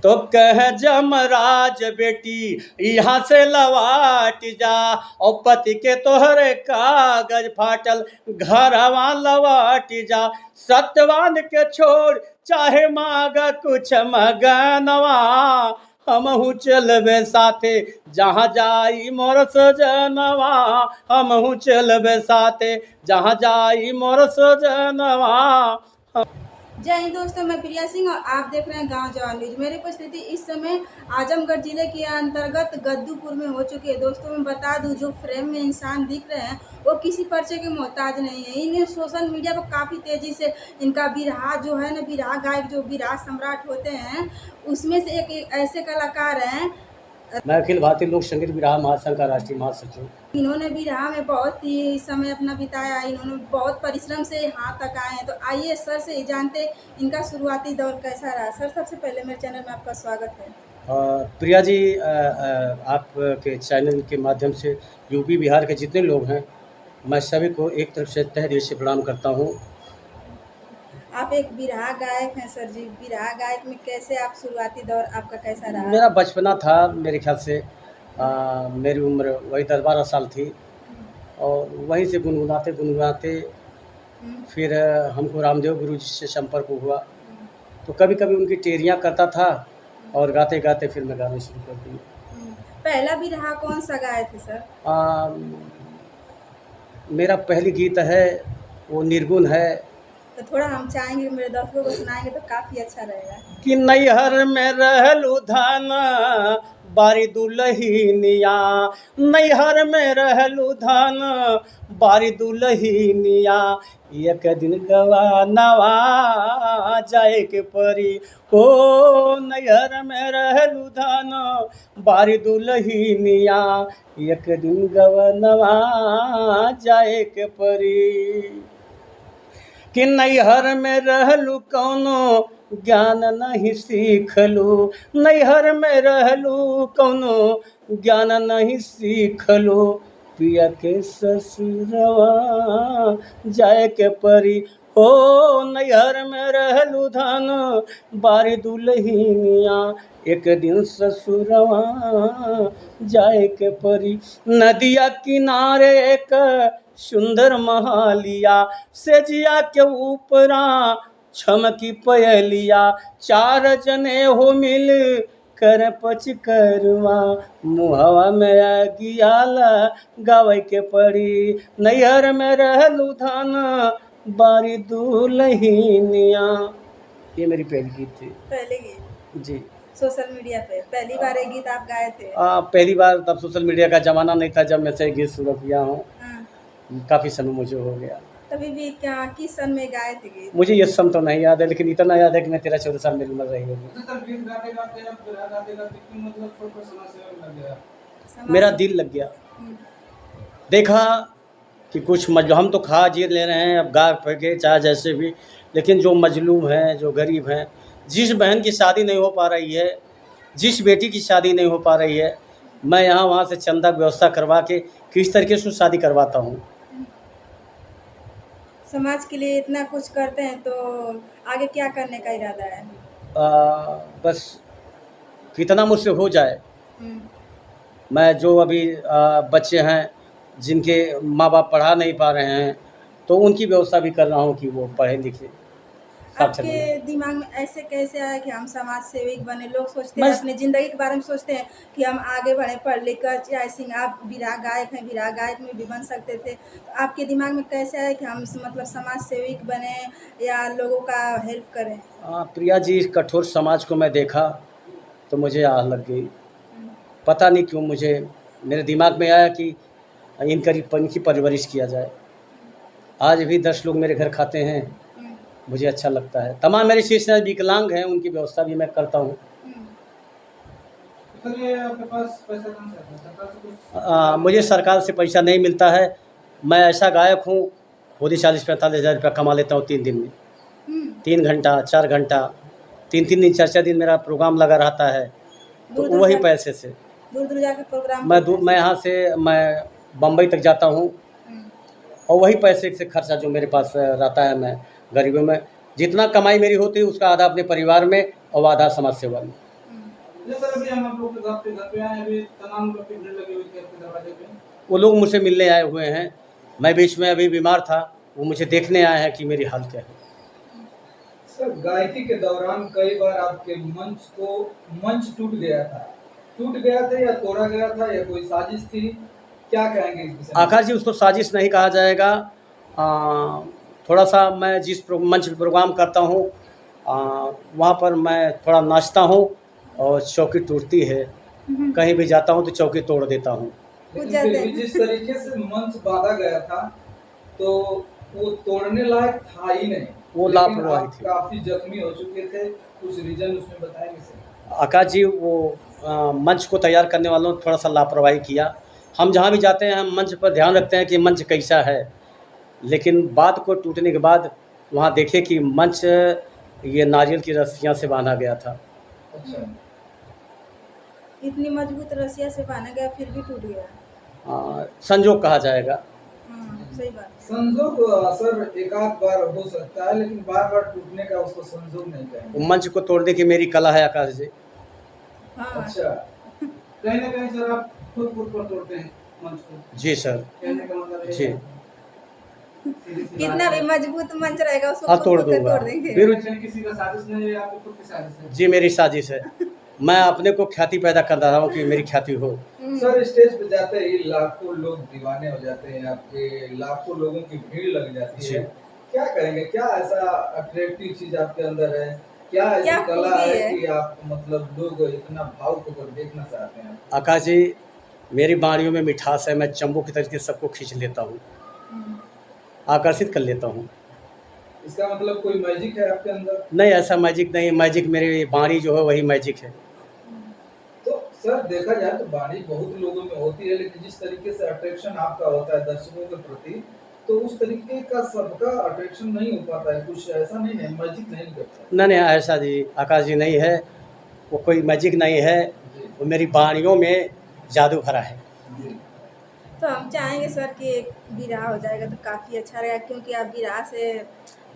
तो कह जमराज बेटी यहाँ से लवाट जा, और पति के तोहरे कागज फाटल घरवा लवाट जा। सत्यवान के छोड़ चाहे मांग कुछ मगनवा, हमहू चलबे साथे जहाँ जाई मोर सजनवा, हमहू चलबे साथे जहाँ जाई मोर सजनवा। जय हिंद दोस्तों, मैं प्रिया सिंह और आप देख रहे हैं गांव जवान न्यूज। मेरी उपस्थिति इस समय आजमगढ़ जिले के अंतर्गत गद्दूपुर में हो चुकी है। दोस्तों मैं बता दूं, जो फ्रेम में इंसान दिख रहे हैं वो किसी परिचय के मोहताज नहीं है। इन सोशल मीडिया पर काफ़ी तेज़ी से इनका बिरहा जो है ना, बिरहा गायक जो बिरहा सम्राट होते हैं उसमें से एक ऐसे कलाकार हैं। मैं अखिल भारतीय लोक संगीत बिरहा महासंघ का राष्ट्रीय महासचिव। इन्होंने बिरहा में बहुत ही समय अपना बिताया, इन्होंने बहुत परिश्रम से यहाँ तक आए हैं। तो आइए सर से जानते इनका शुरुआती दौर कैसा रहा। सर, सबसे पहले मेरे चैनल में आपका स्वागत है। प्रिया जी, आपके चैनल के माध्यम से यूपी बिहार के जितने लोग हैं, मैं सभी को एक तरफ से तहे दिल से प्रणाम करता हूँ। आप एक बिरहा गायक हैं सर जी, बिरहा गायक में कैसे आप शुरुआती दौर आपका कैसा रहा? मेरा बचपना था, मेरे ख्याल से मेरी उम्र वही 10-12 साल थी, और वहीं से गुनगुनाते गुनगुनाते फिर हमको रामदेव गुरु जी से संपर्क हुआ। तो कभी कभी उनकी टेरियाँ करता था और गाते गाते फिर मैं गाने शुरू कर दी। पहला बिरहा कौन सा गाए थे सर? मेरा पहली गीत है वो निर्गुण है। तो थोड़ा हम चाहेंगे मेरे दर्शकों को सुनाएंगे तो काफ़ी अच्छा रहेगा। कि नैहर में रहलू धान बारी दुलहिनिया, नैहर में रहलू धान बारी दुलहिनिया, एक दिन गवानवा जाए के परी, हो नैहर में रहलू धान बारी दुलहिनिया, एक दिन गवानवा जाए के परी। कि नैहर में रहलू कौनो ज्ञान नहीं सीखलू, नैहर में रहलू कौनो ज्ञान नहीं सीखलू, पिया के ससुरवा जाए के परी, हो नैहर में रहलू धन बारी दुलहिनिया, एक दिन ससुरवा जाए के परी। नदिया किनारे एक सुंदर महालिया, सेजिया के ऊपरा छमकी पयलिया, चार जने हो मिल कर पच करवा, मुहवा में आगियाला गावे के पड़ी, नैहर में रहलू धान बारी दुलहिनिया। ये मेरी पहली गीत थी। पहले गीत जी। सोशल मीडिया पे पहली बार एक गीत आप गाए थे? पहली बार तब सोशल मीडिया का ज़माना नहीं था जब मैं से गीत शुरू किया हूँ। हाँ। काफ़ी समय मुझे हो गया। तभी भी क्या किस सन में गाए थे गीत? मुझे ये सन तो नहीं याद है, लेकिन इतना याद है कि मैं 13-14 साल मेरी उम्र रही होगी। मेरा दिल लग गया। देखा कि कुछ हम तो खा जी ले रहे हैं, अब गा फेंके चाहे जैसे भी, लेकिन जो मजलूम हैं, जो गरीब हैं, जिस बहन की शादी नहीं हो पा रही है, जिस बेटी की शादी नहीं हो पा रही है, मैं यहाँ वहाँ से चंदा व्यवस्था करवा के किस तरीके से शादी करवाता हूँ। समाज के लिए इतना कुछ करते हैं तो आगे क्या करने का इरादा है? बस कितना मुझसे हो जाए। मैं जो अभी बच्चे हैं जिनके माँ बाप पढ़ा नहीं पा रहे हैं, तो उनकी व्यवस्था भी कर रहा हूँ कि वो पढ़े लिखे। आपके दिमाग में ऐसे कैसे आया कि हम समाज सेवक बने? लोग सोचते हैं अपनी ज़िंदगी के बारे में सोचते हैं कि हम आगे बढ़े, पढ़ लिख कर, चाहे सिंह आप बिरहा गायक हैं, बिरहा गायक में भी बन सकते थे। तो आपके दिमाग में कैसे आया कि हम मतलब समाज सेवक बने या लोगों का हेल्प करें? प्रिया जी, इस कठोर समाज को मैं देखा तो मुझे आह लग गई। पता नहीं क्यों मुझे मेरे दिमाग में आया कि इनकी परवरिश किया जाए। आज भी 10 लोग मेरे घर खाते हैं, मुझे अच्छा लगता है। तमाम मेरे शिष्य विकलांग हैं, उनकी व्यवस्था भी मैं करता हूँ। आपके पास पैसा कहाँ से आता है? मुझे सरकार से पैसा नहीं मिलता है। मैं ऐसा गायक हूँ, खुद ही 40-45 हज़ार रुपया कमा लेता हूँ 3 दिन में। 3 घंटा 4 घंटा 3-3 दिन 4-4 दिन मेरा प्रोग्राम लगा रहता है, तो वही पैसे से दूर दूर जाकर प्रोग्राम मैं यहाँ से मैं बम्बई तक जाता हूँ, और वही पैसे से खर्चा जो मेरे पास रहता है, मैं गरीबों में जितना कमाई मेरी होती है उसका आधा अपने परिवार में और आधा समाज सेवा में। ये सर अभी हम आप लोग के घर पे आए हैं, अभी तमाम लोग की भीड़ लगी हुई थी आपके दरवाजे पे। वो लोग मुझसे मिलने आए हुए हैं। मैं बीच में अभी बीमार था, वो मुझे देखने आए हैं कि मेरी हालत क्या है। सर गायकी के दौरान कई बार आपके मंच टूट गया था या तोड़ा गया था या कोई साजिश थी, क्या कहेंगे इस विषय में? आकाश जी, उसको साजिश नहीं कहा जाएगा। थोड़ा सा मैं जिस मंच पे प्रोग्राम करता हूँ वहाँ पर मैं थोड़ा नाचता हूँ और चौकी टूटती है। कहीं भी जाता हूँ तो चौकी तोड़ देता हूँ। लेकिन फिर भी जिस तरीके से मंच बांधा गया था तो वो तोड़ने लायक था ही नहीं। वो लेकिन लापरवाही आप थी। काफी जख्मी हो चुके थे, कुछ रीजन उसमें बताएंगे सर? आकाश जी, वो मंच को तैयार करने वालों ने थोड़ा सा लापरवाही किया। हम जहाँ भी जाते हैं हम मंच पर ध्यान रखते हैं कि मंच कैसा है, लेकिन बात को टूटने के बाद वहाँ देखे कि मंच ये नारियल की रस्सियाँ से बांधा गया था। अच्छा, इतनी मजबूत रस्सिया से बांधा गया फिर भी टूट गया। संजोग कहा जाएगा। सही बात। संजोग सर एक आध बार हो सकता है, लेकिन बार बार टूटने का उसको संजोग नहीं कहेंगे। वो मंच को तोड़ने की मेरी कला है आकाश जी। हाँ, अच्छा, कहीं ना कहीं सर आप खुद पर तोड़ते हैं मंच को, जी सर। कहने का मतलब है। जी कितना भी मजबूत मंच रहेगा उसको हाँ, खुद तोड़ को दूंगा। तोड़ देंगे। फिर किसी का साजिश नहीं है, आपकी खुद की साजिश है। जी मेरी साजिश है। मैं अपने को ख्याति पैदा कर रहा हूँ कि मेरी ख्याति हो। सर स्टेज पे जाते ही लाखों लोग दीवाने हो जाते हैं, आपके लाखों लोगों की भीड़ लग जाती जी। है। क्या कहेंगे, क्या ऐसा अट्रैक्टिव चीज आपके अंदर है, क्या ऐसी क्या कला खूबी है है? कि आप मतलब लोग इतना भावुक होकर देखना चाहते हैं? आकाश जी, मेरी बाणियों में मिठास है। मैं चंबू की तरीके से सबको खींच लेता हूँ, आकर्षित कर लेता हूँ। इसका मतलब कोई मैजिक है आपके अंदर? नहीं, ऐसा मैजिक नहीं। मैजिक मेरी बाणी जो है वही मैजिक है। तो सर देखा जाए तो वाणी बहुत लोगों में होती है, लेकिन जिस तरीके से अट्रैक्शन आपका होता है दर्शकों के प्रति, तो उस तरीके का सबका अट्रैक्शन नहीं हो पाता है। कुछ ऐसा नहीं है, मैजिक नहीं करता। नहीं नहीं, ऐसा जी आकाश जी नहीं है। वो कोई मैजिक नहीं है, जी वो मेरी बाणियों में जादू भरा है। जी। तो हम चाहेंगे सर कि एक विराह हो जाएगा तो काफ़ी अच्छा रहेगा, क्योंकि आप विराह से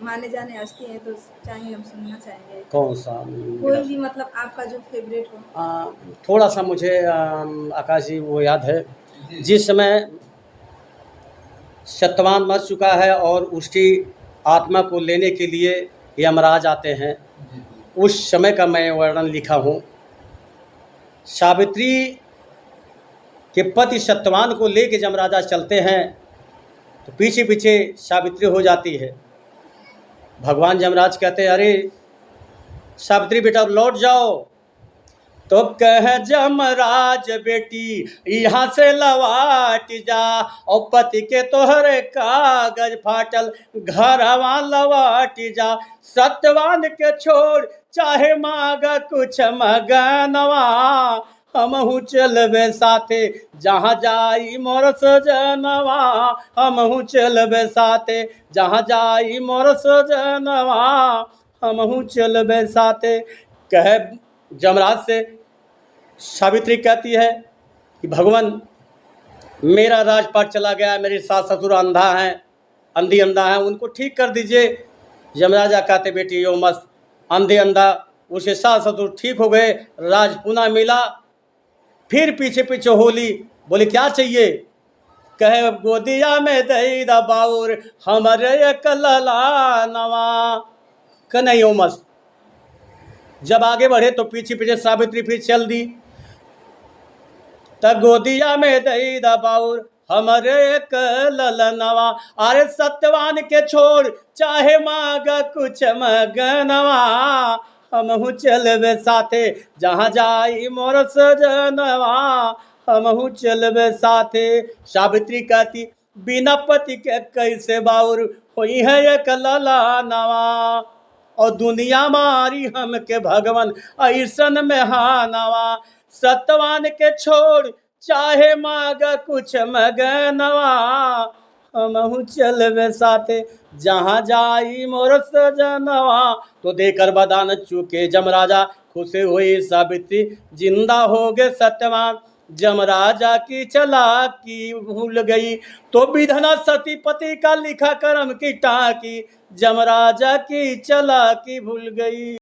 माने जाने हस्ती हैं, तो चाहेंगे, हम सुनना चाहेंगे कौन सा? कोई भी, मतलब आपका जो फेवरेट हो। थोड़ा सा मुझे आकाश जी वो याद है, जी। जिस समय सत्यवान मर चुका है और उसकी आत्मा को लेने के लिए यमराज आते हैं, जी उस समय का मैं वर्णन लिखा हूँ। सावित्री के पति सत्यवान को लेके यमराजा चलते हैं तो पीछे पीछे सावित्री हो जाती है। भगवान यमराज कहते हैं, अरे सावित्री बेटा लौट जाओ। तो कह जमराज बेटी यहाँ से लवाट जा, और पति के तोहरे कागज फाटल घरवा लवाट जा। सत्यवान के छोड़ चाहे मांग कुछ मगनवा, हमहू चलबे साथे जहाँ जाई मोर सजनवा। हमहू चलबे साथे जहाँ जाई मोर सजनवा। हमहू चलबे साथे। कह जमराज से सावित्री कहती है कि भगवान मेरा राजपाट चला गया, मेरे सास ससुर अंधा हैं, अंधा है, उनको ठीक कर दीजिए। यमराजा कहते बेटी यो मस्त, अंधा उसके सास ससुर ठीक हो गए, राज पुनः मिला। फिर पीछे पीछे होली बोली क्या चाहिए? कहे गोदिया में दही दबाउर हमारे एक ललानवा। नहीं यो मस्त। जब आगे बढ़े तो पीछे पीछे सावित्री फिर चल दी। तब गोदिया में दही दबाउर हमारे एक ललनवा। अरे सत्यवान के छोड़ चाहे मांग कुछ मगनवा, हमहू चलबे साथे जहाँ जाई मोर सजनवा। हमहू चलबे साथे। सावित्री कहती बिना पति के कैसे बाउर होई है एक ललनवा। और दुनिया मारी हमके भगवान ऐसन में हानवा। सत्यवान के छोड़ चाहे मांग कुछ मगनवा, हमहू चलबे साथे जहाँ जाई मोर सजनवा। तो देकर बदान चुके जमराजा, खुश हुई सावित्री, जिंदा हो गए सत्यवान। जमराजा की चालाकी भूल गई तो विधना सती पति का लिखा कर्म की टाकी। जमराजा की चालाकी भूल गई।